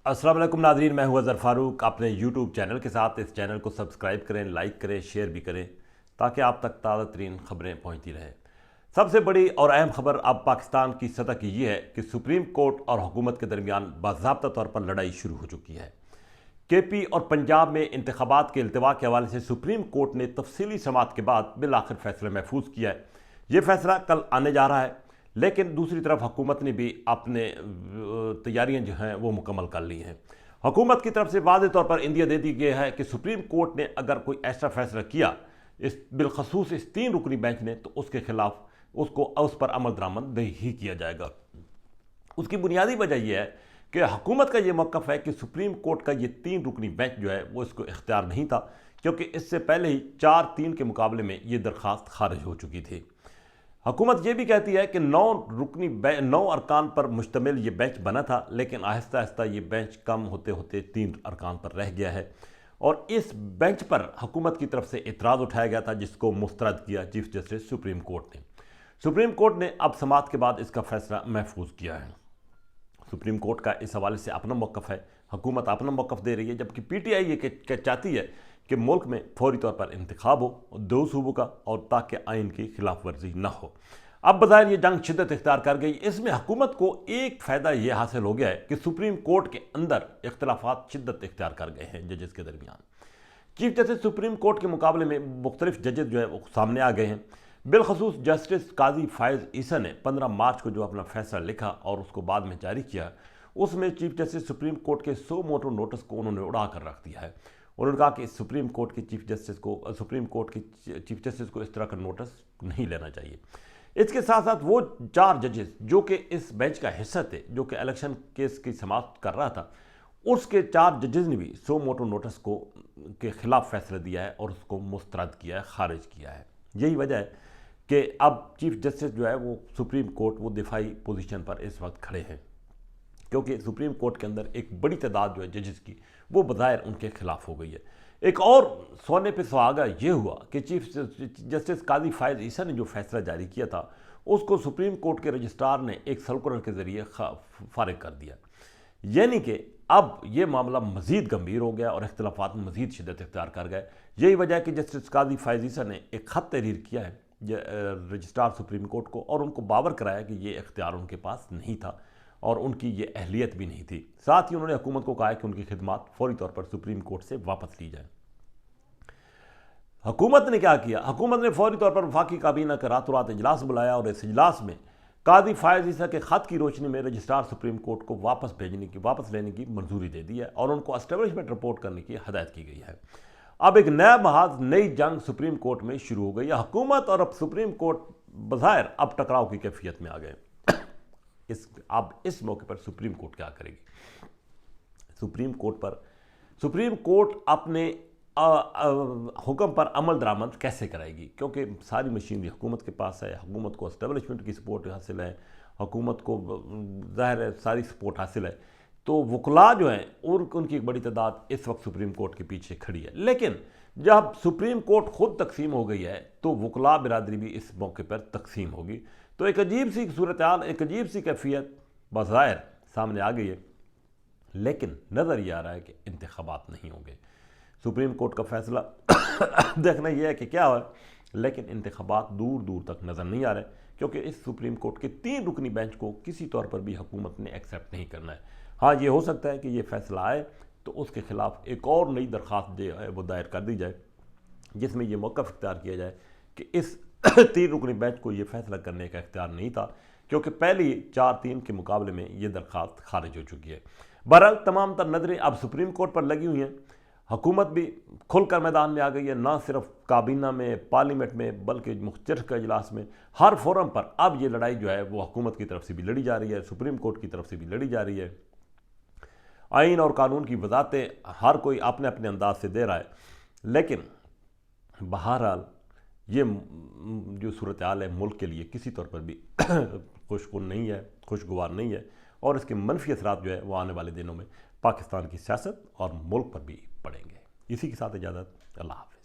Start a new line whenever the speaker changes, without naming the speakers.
السلام علیکم ناظرین، میں ہوں اظہر فاروق اپنے یوٹیوب چینل کے ساتھ۔ اس چینل کو سبسکرائب کریں، لائک کریں، شیئر بھی کریں تاکہ آپ تک تازہ ترین خبریں پہنچتی رہیں۔ سب سے بڑی اور اہم خبر اب پاکستان کی سطح کی یہ ہے کہ سپریم کورٹ اور حکومت کے درمیان باضابطہ طور پر لڑائی شروع ہو چکی ہے۔ کے پی اور پنجاب میں انتخابات کے التوا کے حوالے سے سپریم کورٹ نے تفصیلی سماعت کے بعد بالآخر فیصلہ محفوظ کیا ہے۔ یہ فیصلہ کل آنے جا رہا ہے، لیکن دوسری طرف حکومت نے بھی اپنے تیاریاں جو ہیں وہ مکمل کر لی ہیں۔ حکومت کی طرف سے واضح طور پر اندیا دے دی گئی ہے کہ سپریم کورٹ نے اگر کوئی ایسا فیصلہ کیا بالخصوص اس 3 رکنی بینچ نے، تو اس کے خلاف اس پر عمل درآمد نہیں ہی کیا جائے گا۔ اس کی بنیادی وجہ یہ ہے کہ حکومت کا یہ موقف ہے کہ سپریم کورٹ کا یہ 3 رکنی بینچ جو ہے وہ اس کو اختیار نہیں تھا، کیونکہ اس سے پہلے ہی 4-3 کے مقابلے میں یہ درخواست خارج ہو چکی تھی۔ حکومت یہ بھی کہتی ہے کہ 9 ارکان پر مشتمل یہ بینچ بنا تھا، لیکن آہستہ آہستہ یہ بینچ کم ہوتے ہوتے 3 ارکان پر رہ گیا ہے، اور اس بینچ پر حکومت کی طرف سے اعتراض اٹھایا گیا تھا، جس کو مسترد کیا چیف جسٹس سپریم کورٹ نے۔ سپریم کورٹ نے اب سماعت کے بعد اس کا فیصلہ محفوظ کیا ہے۔ سپریم کورٹ کا اس حوالے سے اپنا موقف ہے، حکومت اپنا موقف دے رہی ہے، جبکہ پی ٹی آئی یہ چاہتی ہے کہ ملک میں فوری طور پر انتخاب ہو 2 صوبوں کا، اور تاکہ آئین کی خلاف ورزی نہ ہو۔ اب بظاہر یہ جنگ شدت اختیار کر گئی۔ اس میں حکومت کو ایک فائدہ یہ حاصل ہو گیا ہے کہ سپریم کورٹ کے اندر اختلافات شدت اختیار کر گئے ہیں ججز کے درمیان۔ چیف جسٹس سپریم کورٹ کے مقابلے میں مختلف ججز جو ہے وہ سامنے آ گئے ہیں۔ بالخصوص جسٹس قاضی فائز عیسیٰ نے 15 مارچ کو جو اپنا فیصلہ لکھا اور اس کو بعد میں جاری کیا، اس میں چیف جسٹس سپریم کورٹ کے 100 موٹو نوٹس کو انہوں نے اڑا کر رکھ دیا ہے۔ انہوں نے کہا کہ سپریم کورٹ کے چیف جسٹس کو اس طرح کا نوٹس نہیں لینا چاہیے۔ اس کے ساتھ ساتھ وہ 4 ججز جو کہ اس بینچ کا حصہ تھے، جو کہ الیکشن کیس کی سماعت کر رہا تھا، اس کے 4 ججز نے بھی 100 موٹو نوٹس کے خلاف فیصلہ دیا ہے اور اس کو مسترد کیا ہے، خارج کیا ہے۔ یہی وجہ ہے کہ اب چیف جسٹس جو ہے وہ سپریم کورٹ وہ دفاعی پوزیشن پر اس وقت کھڑے ہیں، کیونکہ سپریم کورٹ کے اندر ایک بڑی تعداد جو ہے ججز کی وہ بظاہر ان کے خلاف ہو گئی ہے۔ ایک اور سونے پہ سہاگا یہ ہوا کہ چیف جسٹس قاضی فائز عیسیٰ نے جو فیصلہ جاری کیا تھا، اس کو سپریم کورٹ کے رجسٹرار نے ایک سرکولر کے ذریعے فارغ کر دیا، یعنی کہ اب یہ معاملہ مزید گمبھیر ہو گیا اور اختلافات مزید شدت اختیار کر گئے۔ یہی وجہ ہے کہ جسٹس قاضی فائز عیسیٰ نے ایک خط تحریر کیا ہے رجسٹرار سپریم کورٹ کو، اور ان کو باور کرایا کہ یہ اختیار ان کے پاس نہیں تھا اور ان کی یہ اہلیت بھی نہیں تھی۔ ساتھ ہی انہوں نے حکومت کو کہا کہ ان کی خدمات فوری طور پر سپریم کورٹ سے واپس لی جائیں۔ حکومت نے کیا کیا؟ حکومت نے فوری طور پر وفاقی کابینہ کا راتوں رات اجلاس بلایا، اور اس اجلاس میں قاضی فائز عیسیٰ کے خط کی روشنی میں رجسٹرار سپریم کورٹ کو واپس لینے کی منظوری دے دی ہے، اور ان کو اسٹیبلشمنٹ رپورٹ کرنے کی ہدایت کی گئی ہے۔ اب ایک نیا محاذ، نئی جنگ سپریم کورٹ میں شروع ہو گئی ہے۔ حکومت اور اب سپریم کورٹ بظاہر اب ٹکراؤ کی کیفیت میں آ گئے۔ اب اس موقع پر سپریم کورٹ کیا کرے گی؟ سپریم کورٹ اپنے حکم پر عمل درآمد کیسے کرائے گی؟ کیونکہ ساری مشینری حکومت کے پاس ہے، حکومت کو اسٹیبلشمنٹ کی سپورٹ حاصل ہے، حکومت کو ظاہر ہے ساری سپورٹ حاصل ہے، تو وکلاء جو ہیں اور ان کی ایک بڑی تعداد اس وقت سپریم کورٹ کے پیچھے کھڑی ہے۔ لیکن جب سپریم کورٹ خود تقسیم ہو گئی ہے تو وکلاء برادری بھی اس موقع پر تقسیم ہوگی، تو ایک عجیب سی صورتحال، ایک عجیب سی کیفیت بظاہر سامنے آ گئی ہے۔ لیکن نظر یہ آ رہا ہے کہ انتخابات نہیں ہوں گے۔ سپریم کورٹ کا فیصلہ دیکھنا یہ ہے کہ کیا ہوا، لیکن انتخابات دور دور تک نظر نہیں آ رہے، کیونکہ اس سپریم کورٹ کے 3 رکنی بینچ کو کسی طور پر بھی حکومت نے ایکسیپٹ نہیں کرنا ہے۔ ہاں، یہ ہو سکتا ہے کہ یہ فیصلہ آئے تو اس کے خلاف ایک اور نئی درخواست جو ہے وہ دائر کر دی جائے، جس میں یہ موقف اختیار کیا جائے کہ اس 3 رکنی بینچ کو یہ فیصلہ کرنے کا اختیار نہیں تھا، کیونکہ پہلی 4-3 کے مقابلے میں یہ درخواست خارج ہو چکی ہے۔ بہرحال تمام تر نظریں اب سپریم کورٹ پر لگی ہوئی ہیں۔ حکومت بھی کھل کر میدان میں آ گئی ہے، نہ صرف کابینہ میں، پارلیمنٹ میں، بلکہ مختلف اجلاس میں، ہر فورم پر اب یہ لڑائی جو ہے وہ حکومت کی طرف سے بھی لڑی جا رہی ہے، سپریم کورٹ کی طرف سے بھی لڑی جا رہی ہے۔ آئین اور قانون کی وضاحتیں ہر کوئی اپنے اپنے انداز سے دے رہا ہے، لیکن بہرحال یہ جو صورتحال ہے ملک کے لیے کسی طور پر بھی خوشگوار نہیں ہے، اور اس کے منفی اثرات جو ہے وہ آنے والے دنوں میں پاکستان کی سیاست اور ملک پر بھی پڑیں گے۔ اسی کے ساتھ اجازت، اللہ حافظ۔